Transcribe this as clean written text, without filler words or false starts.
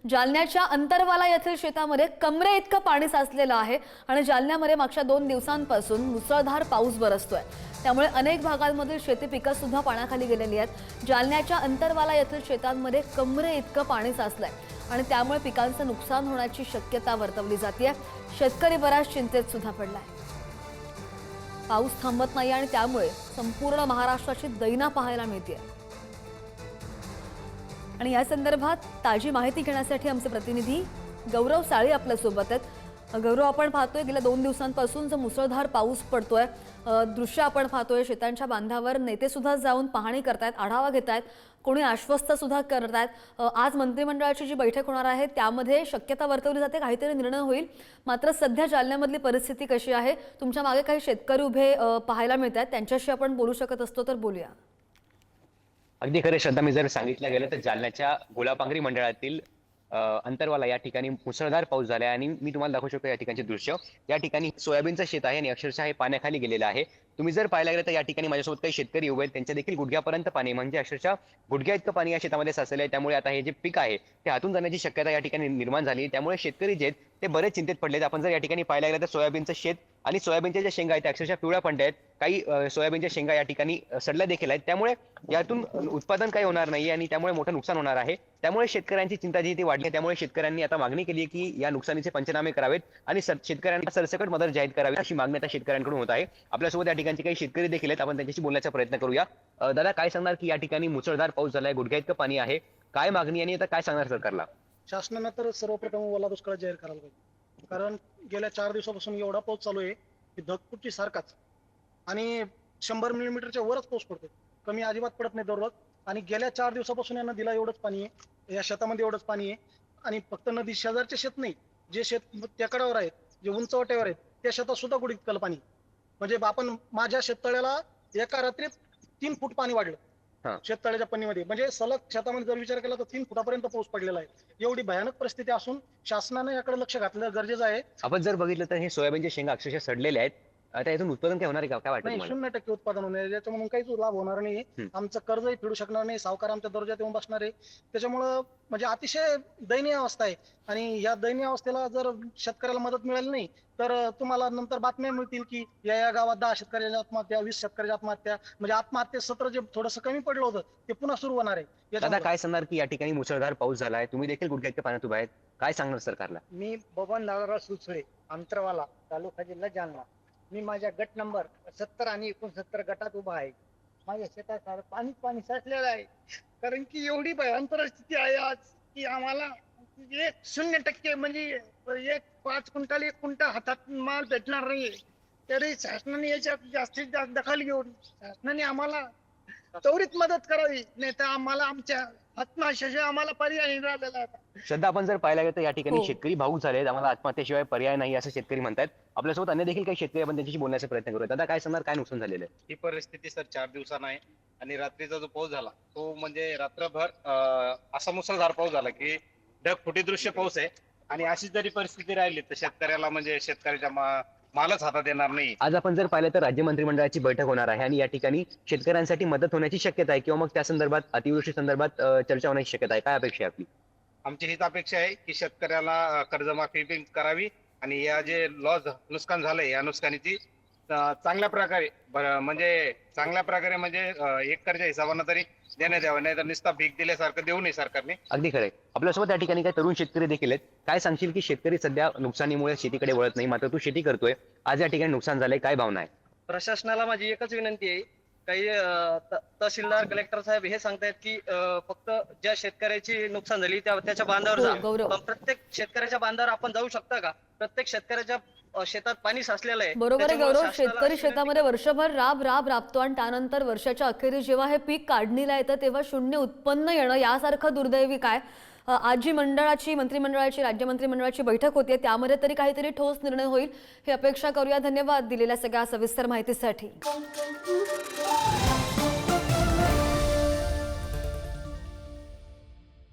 जालन्याच्या अंतरवाला येथील शेतामध्ये कमरे इतकं पाणी साचलेलं आहे आणि जालन्यामध्ये मागच्या 2 दिवसांपासून मुसळधार पाऊस बरसतोय। त्यामुळे अनेक भागांमधील शेती पिकं सुद्धा पाण्याखाली गेलेली आहेत। जालन्याच्या अंतरवाला येथील शेतांमध्ये कमरे इतकं पाणी साचलंय आणि त्यामुळे पिकांचं नुकसान होण्याची शक्यता वर्तवली जाते। शेतकरी बराच चिंतेत सुद्धा पडलाय। पाऊस थांबत नाही आणि त्यामुळे संपूर्ण महाराष्ट्राची दैना पाहायला मिळते। आणि या संदर्भात ताजी माहिती घेण्यासाठी आमचे प्रतिनिधी गौरव साळी आपल्या सोबत आहेत। गौरव, आपण पाहतोय गेल्या 2 दिवसांपासून जो मुसळधार पाऊस पडतोय, दृश्य आपण पाहतोय, शेतांच्या बांधावर नेते सुद्धा जाऊन पाहणी करतायत, आढावा घेतायत, कोणी आश्वस्त सुद्धा करतायत। आज मंत्रिमंडळाची जी बैठक होणार आहे त्यामध्ये शक्यता वर्तवली जाते काहीतरी निर्णय होईल। मात्र सध्या जालन्यामधली परिस्थिती कशी आहे? तुमच्या मागे काही शेतकरी उभे पाहायला मिळतात, त्यांच्याशी आपण बोलू शकत असतो तर बोलूया। अगदी खरे श्रद्धा, मी जर सांगितलं गेलं तर जालन्याच्या गोलापांगरी मंडळातील अंतरवाला या ठिकाणी मुसळधार पाऊस झाला आणि मी तुम्हाला दाखवू शकतो या ठिकाणचे दृश्य। या ठिकाणी सोयाबीनचं शेत आहे आणि अक्षरशः हे पाण्याखाली गेलेलं आहे। तुम्ही जर पाहायला गेलं तर या ठिकाणी माझ्यासोबत काही शेतकरी उभे आहेत, त्यांच्या देखील गुडघ्यापर्यंत पाणी, म्हणजे अक्षरशः गुडघ्या इतकं पाणी या शेतामध्ये साचलेलं आहे। त्यामुळे आता हे जे पीक आहे ते हातून जाण्याची शक्यता या ठिकाणी निर्माण झाली। त्यामुळे शेतकरी जे आहेत ते बरेच चिंतेत पडलेत। आपण जर या ठिकाणी पाहायला गेलं तर सोयाबीनचं शेत आणि सोयाबीनच्या ज्या शेंगा आहेत त्या अक्षरशः पिवळ्या पडल्या आहेत। काही सोयाबीनच्या शेंगा या ठिकाणी सडल्या देखील आहेत। त्यामुळे यातून उत्पादन काही होणार नाही आणि त्यामुळे मोठं नुकसान होणार आहे। त्यामुळे शेतकऱ्यांची चिंता जी ती वाढली। त्यामुळे शेतकऱ्यांनी आता मागणी केली आहे की या नुकसानीचे पंचनामे करावेत आणि शेतकऱ्यांना सरसकट मदत जाहीर करावी, अशी मागणी आता शेतकऱ्यांकडून होत आहे। आपल्यासोबत या ठिकाणचे काही शेतकरी देखील आहेत, आपण त्यांच्याशी बोलण्याचा प्रयत्न करूया। दादा, काय सांगणार की या ठिकाणी मुसळधार पाऊस झालाय, गुडघ्या इतकं पाणी आहे, काय मागणी आणि आता काय सांगणार सरकारला? शासनानं तर सर्वप्रथम ओला दुष्काळ जाहीर करायला पाहिजे, कारण गेल्या 4 दिवसापासून एवढा पाऊस चालू आहे की धगफुटी सारखाच, आणि 100 मिलीमीटरच्या वरच पाऊस पडतो, कमी अजिबात पडत नाही दररोज। आणि गेल्या 4 दिवसापासून या नदीला एवढंच पाणी आहे, या शेतामध्ये एवढंच पाणी आहे। आणि फक्त नदी शेजारचे शेत नाही, जे शेत टेकडावर आहेत, जे उंचवट्यावर आहेत, त्या शेतात सुद्धा गुडघ्याइतकं पाणी। म्हणजे आपण माझ्या शेततळ्याला एका रात्रीत 3 फूट पाणी वाढलं शेततळ्याच्या पन्नीमध्ये, म्हणजे सलग शेतामध्ये जर विचार केला तर 3 फुटापर्यंत पाऊस पडलेला आहे। एवढी भयानक परिस्थिती असून शासनाने याकडे लक्ष घातलं गरजेचं आहे। आपण जर बघितलं तर हे सोयाबीनचे शेंगा अक्षरशः सडलेले आहेत, आता यातून उत्पादन काय होणार आहे का? काय वाटतं नाही, तुम्हाला? 0% उत्पादन होणार, त्याच्यामुळे काहीच लाभ होणार नाही। आमचं कर्जही फेडू शकणार नाही, सावकार आमच्या दर्जात येऊन बसणार आहे। त्याच्यामुळं म्हणजे अतिशय दयनीय अवस्था आहे। आणि या दयनीय अवस्थेला जर शेतकऱ्याला मदत मिळाली नाही तर तुम्हाला नंतर बातम्या मिळतील की या गावात 10 शेतकऱ्याच्या आत्महत्या, 20 शेतकऱ्याच्या आत्महत्या, म्हणजे आत्महत्या सत्र जे थोडंसं कमी पडलं होतं ते पुन्हा सुरू होणार आहे। दादा, काय सांगणार की या ठिकाणी मुसळधार पाऊस झालाय, तुम्ही देखील गुडघ्या इतक्या पाण्यात उभा आहेत, काय सांगणार सरकारला? मी बबन नागराव सुचळे, अंतरवाला, तालुका जिल्हा जालना। मी माझ्या गट नंबर 70 आणि 69 गटात उभा आहे। माझ्या शेतात पाणी साचलेलं आहे, कारण की एवढी भयान परिस्थिती आहे आज की आम्हाला 0% म्हणजे 5 क्विंटल 1 क्विंटल हातात माल भेटणार नाहीये। तरी शासनाने याच्यात जास्तीत जास्त दखल घेऊन शासनाने आम्हाला त्वरित मदत करावी, नाही तर आम्हाला आमच्या आत्महत्येशिवाय आम्हाला पर्याय नाही राहिलेला आहे। श्रद्धा, आपण जर पाहायला गेलं तर या ठिकाणी हो। शेतकरी भाऊ झालेत, आम्हाला आत्महत्येशिवाय पर्याय नाही असं शेतकरी म्हणतात। आपल्यासोबत अन्य देखील काही शेतकरी, आपण त्यांच्याशी बोलण्याचा प्रयत्न करूया। दादा, काय सांगणार, काय नुकसान झालेलं आहे? ही परिस्थिती सर 4 दिवसांना आहे आणि रात्रीचा जो पाऊस झाला तो म्हणजे रात्रभर असा मुसळधार पाऊस झाला की ढगफुटी दृश्य पाऊस आहे। आणि अशी जरी परिस्थिती राहिली तर शेतकऱ्याला म्हणजे शेतकऱ्याच्या मालच हातात येणार नाही। आज आपण जर पाहिलं तर राज्य मंत्रिमंडळाची बैठक होणार आहे आणि या ठिकाणी शेतकऱ्यांसाठी मदत होण्याची शक्यता आहे किंवा मग त्या संदर्भात, अतिवृष्टी संदर्भात चर्चा होण्याची शक्यता आहे, काय अपेक्षा आहे आपली? आमची हीच अपेक्षा आहे की शेतकऱ्याला कर्जमाफी पण करावी आणि या जे नुकसान झालंय या नुकसानीची चांगल्या प्रकारे म्हणजे एकरच्या हिशोबाने तरी देण्यात यावं, नाही तर नुसता भीक दिल्यासारखं देऊ नये सरकारने। अगदी खरंय। आपल्यासोबत या ठिकाणी काही तरुण शेतकरी देखील आहेत, काय सांगशील की शेतकरी सध्या नुकसानीमुळे शेतीकडे वळत नाही, मात्र तू शेती करतोय, आज या ठिकाणी नुकसान झालंय, काय भावना आहे? प्रशासनाला माझी एकच विनंती आहे, काही तहसीलदार, कलेक्टर साहेब हे सांगतायत की फक्त ज्या शेतकऱ्याची नुकसान झाली त्याच्या बांधावर जा, गौरव, पण प्रत्येक शेतकऱ्याच्या बांधावर आपण जाऊ शकता का? प्रत्येक शेतकऱ्याच्या शेतात पाणी साचलेलं आहे। बरोबर आहे गौरव, त्याच्यामुळे शेतकरी शेतामध्ये वर्षभर राबतो आणि त्यानंतर वर्षाच्या अखेरीस जेव्हा हे पीक काढणीला येतं तेव्हा 0 उत्पन्न येणं यासारखं दुर्दैवी काय? आज जी मंत्रिमंडळाची, राज्य मंत्रिमंडळाची बैठक होती त्यामध्ये तरी काहीतरी ठोस निर्णय होईल ही अपेक्षा करूया। धन्यवाद दिलेल्या सगळ्या सविस्तर माहितीसाठी।